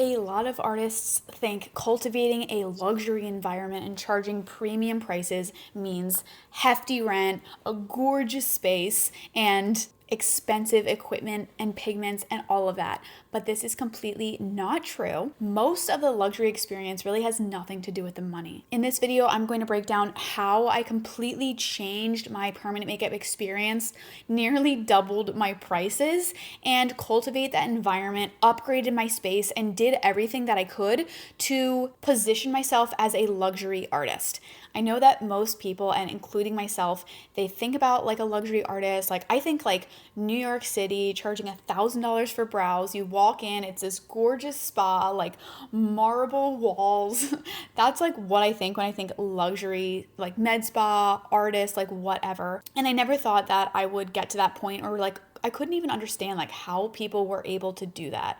A lot of artists think cultivating a luxury environment and charging premium prices means hefty rent, a gorgeous space, and expensive equipment and pigments and all of that. But this is completely not true. Most of the luxury experience really has nothing to do with the money. In this video, I'm going to break down how I completely changed my permanent makeup experience, nearly doubled my prices, and cultivate that environment, upgraded my space, and did everything that I could to position myself as a luxury artist. I know that most people, and including myself, they think about like a luxury artist. Like I think like New York City charging $1,000 for brows. You walk in, it's this gorgeous spa, like marble walls. That's like what I think when I think luxury, like med spa, artist, like whatever. And I never thought that I would get to that point, or like I couldn't even understand like how people were able to do that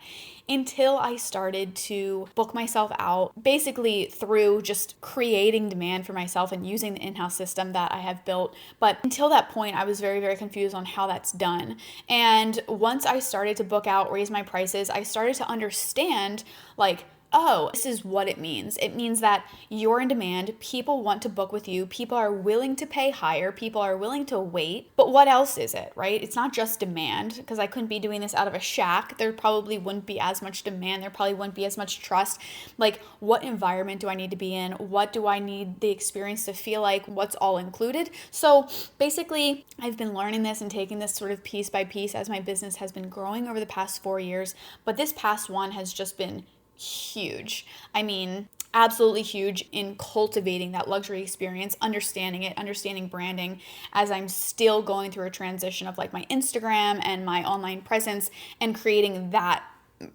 until I started to book myself out basically through just creating demand for myself and using the in-house system that I have built. But until that point, I was very, very confused on how that's done. And once I started to book out, raise my prices, I started to understand like, oh, this is what it means. It means that you're in demand, people want to book with you, people are willing to pay higher, people are willing to wait. But what else is it, right? It's not just demand, because I couldn't be doing this out of a shack. There probably wouldn't be as much demand, there probably wouldn't be as much trust. Like, what environment do I need to be in? What do I need the experience to feel like? What's all included? So basically, I've been learning this and taking this sort of piece by piece as my business has been growing over the past 4 years. But this past one has just been huge. I mean, absolutely huge in cultivating that luxury experience, understanding it, understanding branding, as I'm still going through a transition of like my Instagram and my online presence and creating that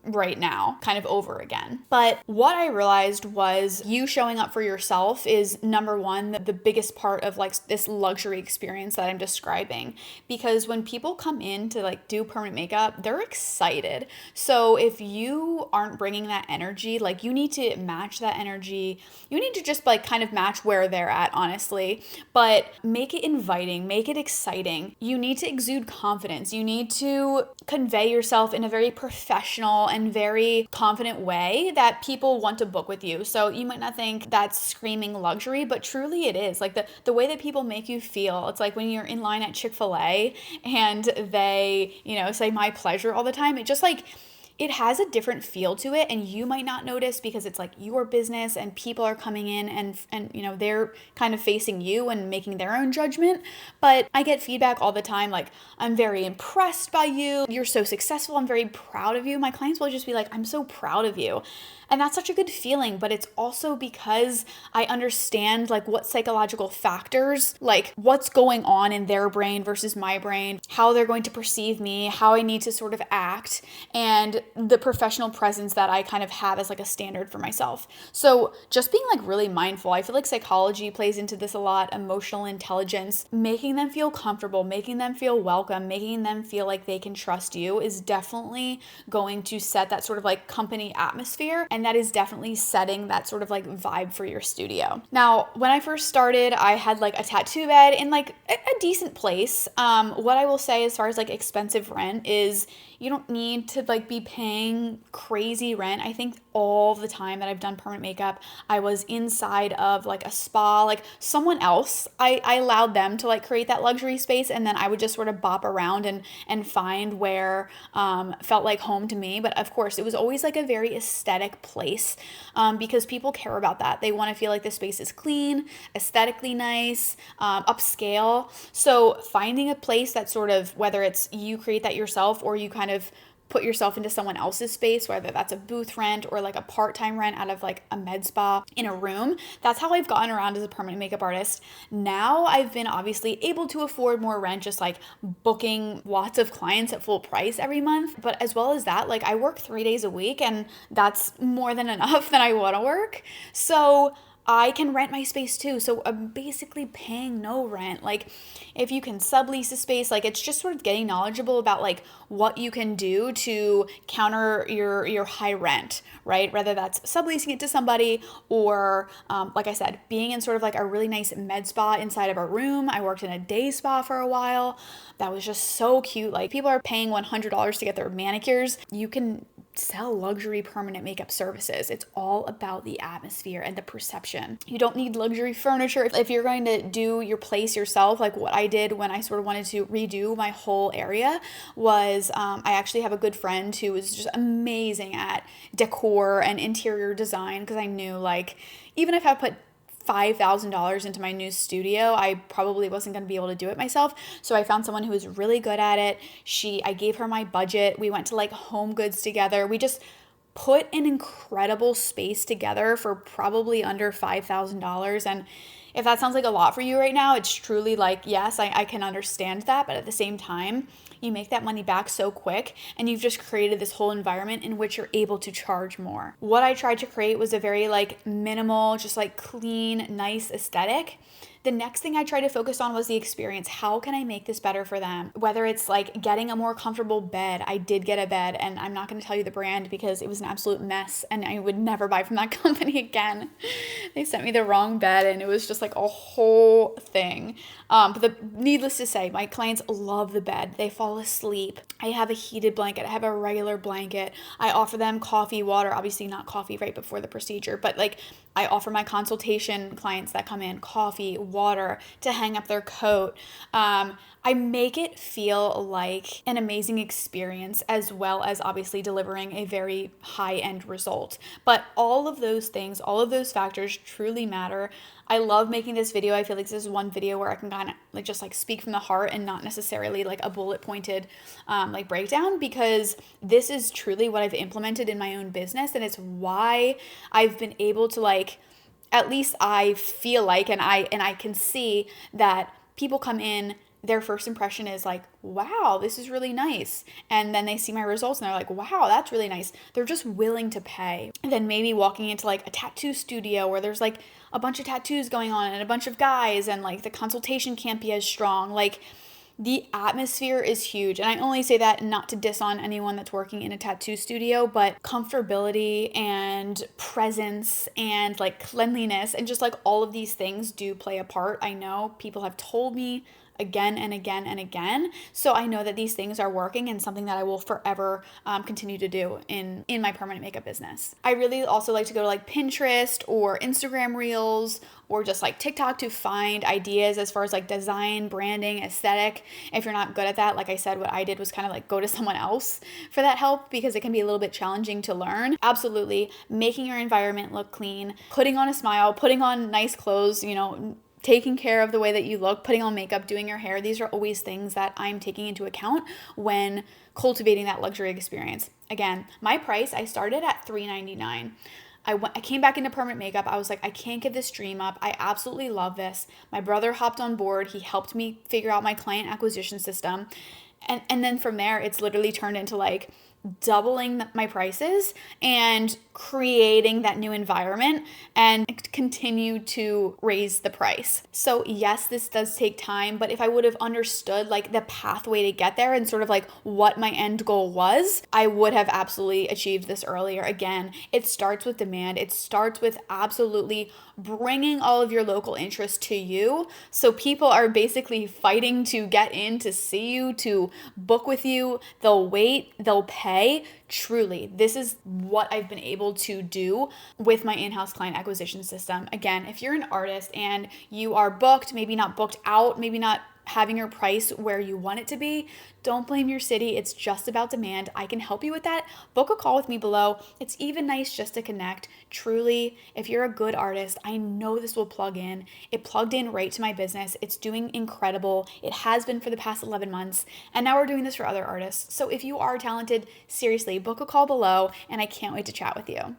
right now kind of over again. But what I realized was you showing up for yourself is number one, the biggest part of like this luxury experience that I'm describing. Because when people come in to like do permanent makeup, they're excited. So if you aren't bringing that energy, like you need to match that energy. You need to just like kind of match where they're at, honestly, but make it inviting, make it exciting. You need to exude confidence. You need to convey yourself in a very professional and very confident way that people want to book with you. So you might not think that's screaming luxury, but truly it is. Like the way that people make you feel. It's like when you're in line at Chick-fil-A and they, say my pleasure all the time. It just like, it has a different feel to it, and you might not notice because it's like your business and people are coming in and they're kind of facing you and making their own judgment. But I get feedback all the time like, I'm very impressed by you, you're so successful, I'm very proud of you. My clients will just be like, I'm so proud of you. And that's such a good feeling, but it's also because I understand like what psychological factors, like what's going on in their brain versus my brain, how they're going to perceive me, how I need to sort of act, and the professional presence that I kind of have as like a standard for myself. So just being like really mindful. I feel like psychology plays into this a lot, emotional intelligence, making them feel comfortable, making them feel welcome, making them feel like they can trust you is definitely going to set that sort of like company atmosphere. And that is definitely setting that sort of like vibe for your studio. Now, when I first started, I had like a tattoo bed in like a decent place. What I will say as far as like expensive rent is you don't need to like be paying crazy rent. I think all the time that I've done permanent makeup, I was inside of like a spa, like someone else. I allowed them to like create that luxury space, and then I would just sort of bop around and find where felt like home to me. But of course, it was always like a very aesthetic place because people care about that. They want to feel like the space is clean, aesthetically nice, upscale. So finding a place that sort of, whether it's you create that yourself or you kind of put yourself into someone else's space, whether that's a booth rent or like a part-time rent out of like a med spa in a room. That's how I've gotten around as a permanent makeup artist. Now I've been obviously able to afford more rent, just like booking lots of clients at full price every month. But as well as that, like I work 3 days a week, and that's more than enough that I want to work. So I can rent my space too. So I'm basically paying no rent. Like if you can sublease a space, like it's just sort of getting knowledgeable about like what you can do to counter your high rent, right? Whether that's subleasing it to somebody or like I said, being in sort of like a really nice med spa inside of a room. I worked in a day spa for a while. That was just so cute. Like people are paying $100 to get their manicures. You can sell luxury permanent makeup services. It's all about the atmosphere and the perception. You don't need luxury furniture. If you're going to do your place yourself, like what I did when I sort of wanted to redo my whole area, was I actually have a good friend who is just amazing at decor and interior design, because I knew, like, even if I put $5,000 into my new studio, I probably wasn't going to be able to do it myself. So I found someone who was really good at it. I gave her my budget. We went to like Home Goods together. We just put an incredible space together for probably under $5,000. And if that sounds like a lot for you right now, it's truly like, yes, I can understand that. But at the same time, you make that money back so quick, and you've just created this whole environment in which you're able to charge more. What I tried to create was a very like minimal, just like clean, nice aesthetic. The next thing I tried to focus on was the experience. How can I make this better for them? Whether it's like getting a more comfortable bed. I did get a bed, and I'm not going to tell you the brand because it was an absolute mess and I would never buy from that company again. They sent me the wrong bed and it was just like a whole thing. Needless to say, my clients love the bed. They fall asleep. I have a heated blanket. I have a regular blanket. I offer them coffee, water, obviously not coffee right before the procedure, but like I offer my consultation clients that come in coffee, water to hang up their coat. I make it feel like an amazing experience, as well as obviously delivering a very high end result. But all of those things, all of those factors truly matter. I love making this video. I feel like this is one video where I can kind of like just like speak from the heart and not necessarily like a bullet pointed like breakdown, because this is truly what I've implemented in my own business, and it's why I've been able to, like, at least I feel like, and I can see that people come in, their first impression is like, wow, this is really nice. And then they see my results and they're like, wow, that's really nice. They're just willing to pay. And then maybe walking into like a tattoo studio where there's like a bunch of tattoos going on and a bunch of guys, and like the consultation can't be as strong. Like, the atmosphere is huge. And I only say that not to diss on anyone that's working in a tattoo studio, but comfortability and presence and like cleanliness and just like all of these things do play a part. I know people have told me again and again and again. So I know that these things are working, and something that I will forever continue to do in my permanent makeup business. I really also like to go to like Pinterest or Instagram Reels or just like TikTok to find ideas as far as like design, branding, aesthetic. If you're not good at that, like I said, what I did was kind of like go to someone else for that help, because it can be a little bit challenging to learn. Absolutely, making your environment look clean, putting on a smile, putting on nice clothes, taking care of the way that you look, putting on makeup, doing your hair. These are always things that I'm taking into account when cultivating that luxury experience. Again, my price, I started at $399. I came back into permanent makeup. I was like, I can't give this dream up. I absolutely love this. My brother hopped on board. He helped me figure out my client acquisition system. And then from there, it's literally turned into like doubling my prices and creating that new environment and continue to raise the price. So yes, this does take time, but if I would have understood like the pathway to get there and sort of like what my end goal was, I would have absolutely achieved this earlier. Again, it starts with demand. It starts with absolutely bringing all of your local interests to you. So people are basically fighting to get in, to see you, to book with you. They'll wait, they'll pay. Truly, this is what I've been able to do with my in-house client acquisition system. Again, if you're an artist and you are booked, maybe not booked out, maybe not having your price where you want it to be, don't blame your city. It's just about demand. I can help you with that. Book a call with me below. It's even nice just to connect. Truly, if you're a good artist, I know this will plug in. It plugged in right to my business. It's doing incredible. It has been for the past 11 months. And now we're doing this for other artists. So if you are talented, seriously, book a call below, and I can't wait to chat with you.